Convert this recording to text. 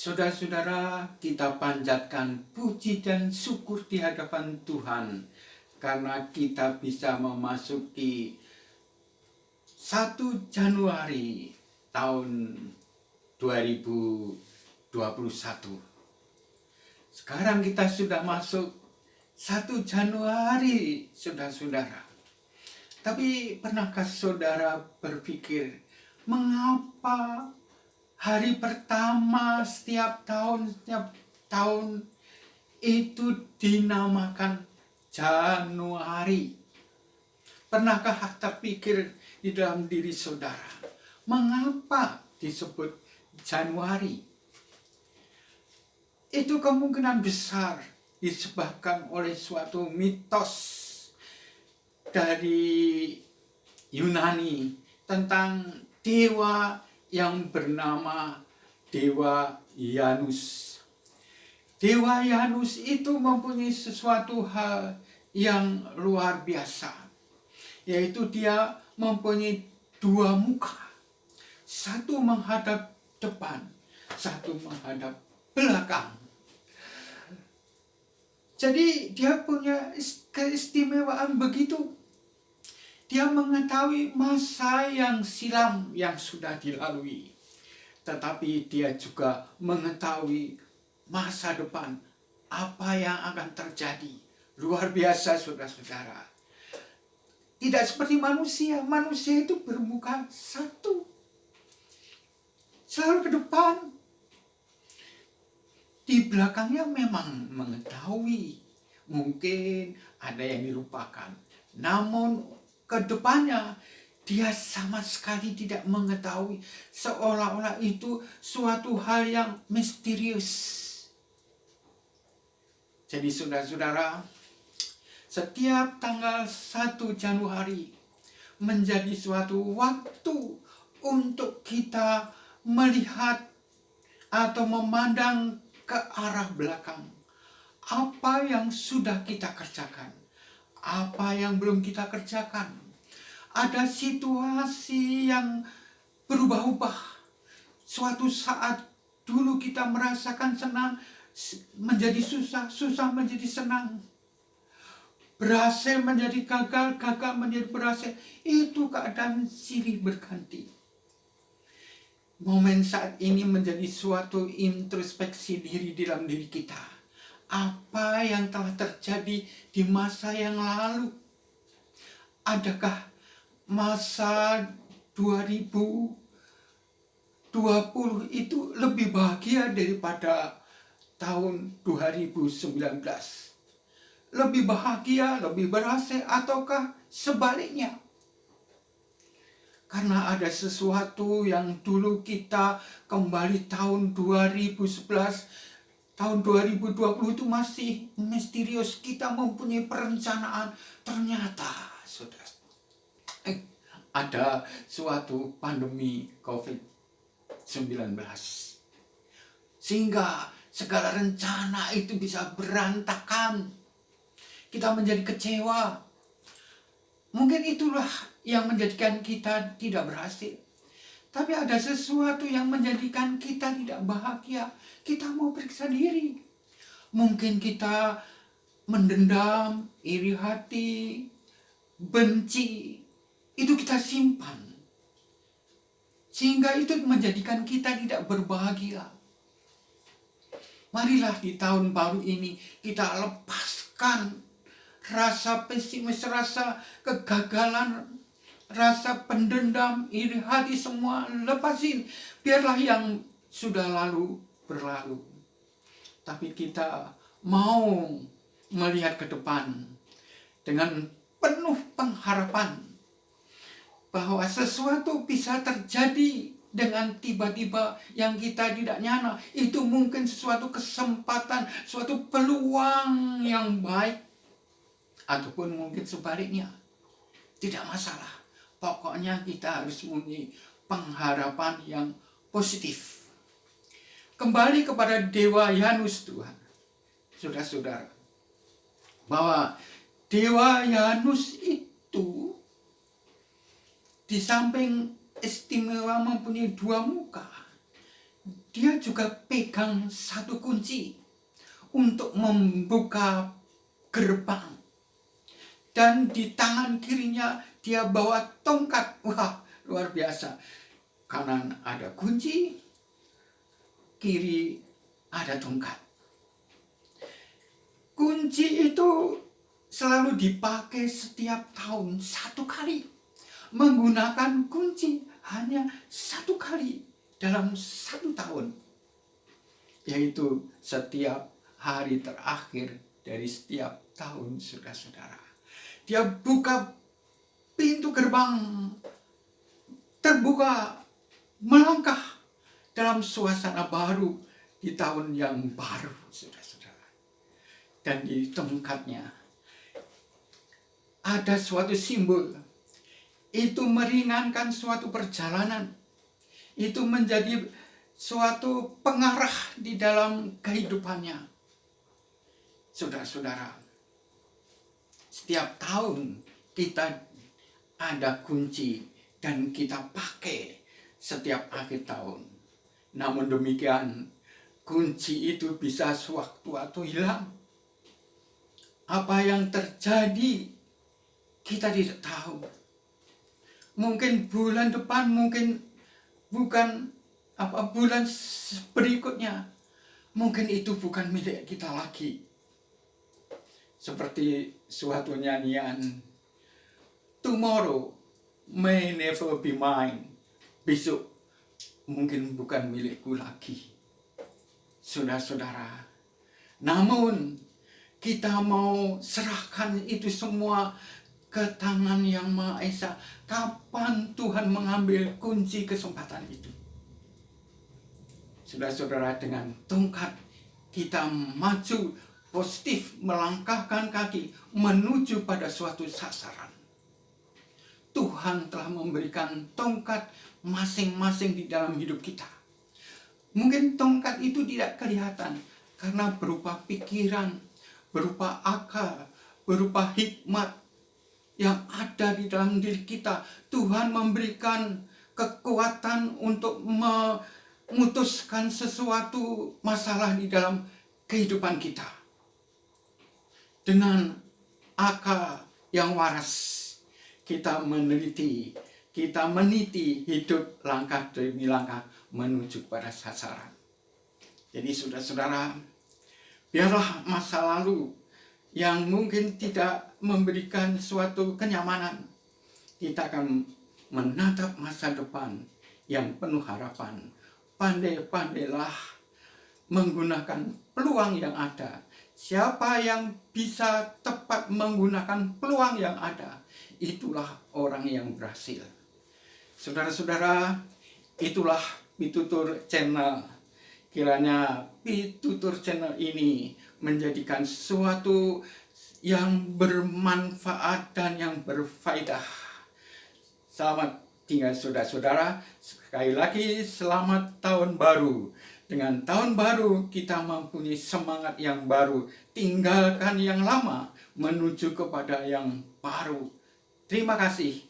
Saudara-saudara, kita panjatkan puji dan syukur di hadapan Tuhan karena kita bisa memasuki 1 Januari tahun 2021. Sekarang kita sudah masuk 1 Januari, saudara-saudara. Tapi pernahkah saudara berpikir, mengapa hari pertama setiap tahun itu dinamakan Januari? Pernahkah terpikir di dalam diri saudara, mengapa disebut Januari? Itu kemungkinan besar disebabkan oleh suatu mitos dari Yunani tentang dewa yang bernama Dewa Janus. Dewa Janus itu mempunyai sesuatu hal yang luar biasa, yaitu dia mempunyai dua muka. Satu menghadap depan, satu menghadap belakang. Jadi dia punya keistimewaan begitu. Dia mengetahui masa yang silam yang sudah dilalui. Tetapi dia juga mengetahui masa depan, apa yang akan terjadi. Luar biasa, saudara-saudara. Tidak seperti manusia. Manusia itu bermuka satu. Selalu ke depan. Di belakangnya memang mengetahui. Mungkin ada yang dilupakan. Namun ke depannya dia sama sekali tidak mengetahui. Seolah-olah itu suatu hal yang misterius. Jadi saudara-saudara, setiap tanggal 1 Januari menjadi suatu waktu untuk kita melihat atau memandang ke arah belakang. Apa yang sudah kita kerjakan, apa yang belum kita kerjakan. Ada situasi yang berubah-ubah. Suatu saat dulu kita merasakan senang menjadi susah, susah menjadi senang. Berhasil menjadi gagal, gagal menjadi berhasil. Itu keadaan silih berganti. Momen saat ini menjadi suatu introspeksi diri dalam diri kita. Apa yang telah terjadi di masa yang lalu? Adakah masa 2020 itu lebih bahagia daripada tahun 2019? Lebih bahagia, lebih berhasil, ataukah sebaliknya? Karena ada sesuatu yang dulu kita kembali tahun 2011, tahun 2020 itu masih misterius. Kita mempunyai perencanaan. Ternyata, saudara, ada suatu pandemi COVID-19. Sehingga segala rencana itu bisa berantakan. Kita menjadi kecewa. Mungkin itulah yang menjadikan kita tidak berhasil. Tapi ada sesuatu yang menjadikan kita tidak bahagia. Kita mau periksa diri. Mungkin kita mendendam, iri hati, benci. Itu kita simpan. Sehingga itu menjadikan kita tidak berbahagia. Marilah di tahun baru ini kita lepaskan rasa pesimis, rasa kegagalan, rasa pendendam, iri hati, semua lepasin. Biarlah yang sudah lalu berlalu. Tapi kita mau melihat ke depan dengan penuh pengharapan bahwa sesuatu bisa terjadi dengan tiba-tiba yang kita tidak nyana. Itu mungkin sesuatu kesempatan, suatu peluang yang baik. Ataupun mungkin sebaliknya. Tidak masalah. Pokoknya kita harus mempunyai pengharapan yang positif. Kembali kepada Dewa Janus Tuhan. Saudara-saudara. Bahwa Dewa Janus itu di samping istimewa mempunyai dua muka. dia juga pegang satu kunci untuk membuka gerbang. Dan di tangan kirinya dia bawa tongkat. Wah, luar biasa. Kanan ada kunci, kiri ada tongkat. Kunci itu selalu dipakai setiap tahun satu kali. Menggunakan kunci hanya satu kali dalam satu tahun. Yaitu setiap hari terakhir dari setiap tahun, saudara-saudara. Dia buka pintu gerbang, terbuka, melangkah dalam suasana baru di tahun yang baru, saudara-saudara. Dan di tongkatnya ada suatu simbol. Itu meringankan suatu perjalanan. Itu menjadi suatu pengarah di dalam kehidupannya. Saudara-saudara, setiap tahun kita ada kunci dan kita pakai setiap akhir tahun. Namun demikian, kunci itu bisa sewaktu-waktu hilang. Apa yang terjadi kita tidak tahu. Mungkin bulan depan, mungkin bukan bulan berikutnya, mungkin itu bukan milik kita lagi. Seperti suatu nyanyian, tomorrow may never be mine. Besok mungkin bukan milikku lagi. Saudara-saudara, namun kita mau serahkan itu semua ke tangan Yang Maha Esa. Kapan Tuhan mengambil kunci kesempatan itu? Saudara-saudara, dengan tongkat kita maju positif, melangkahkan kaki menuju pada suatu sasaran. Tuhan telah memberikan tongkat masing-masing di dalam hidup kita. Mungkin tongkat itu tidak kelihatan karena berupa pikiran, berupa akal, berupa hikmat yang ada di dalam diri kita. Tuhan memberikan kekuatan untuk memutuskan sesuatu masalah di dalam kehidupan kita. Dengan akal yang waras, kita meneliti, kita meniti hidup langkah demi langkah menuju pada sasaran. Jadi saudara-saudara, biarlah masa lalu yang mungkin tidak memberikan suatu kenyamanan, kita akan menatap masa depan yang penuh harapan. Pandai-pandailah menggunakan peluang yang ada. Siapa yang bisa tepat menggunakan peluang yang ada, itulah orang yang berhasil. Saudara-saudara, itulah Pitutur Channel. Kiranya Pitutur Channel ini menjadikan sesuatu yang bermanfaat dan yang berfaedah. Selamat tinggal saudara-saudara. Sekali lagi selamat tahun baru. Dengan tahun baru kita mempunyai semangat yang baru. Tinggalkan yang lama menuju kepada yang baru. Terima kasih.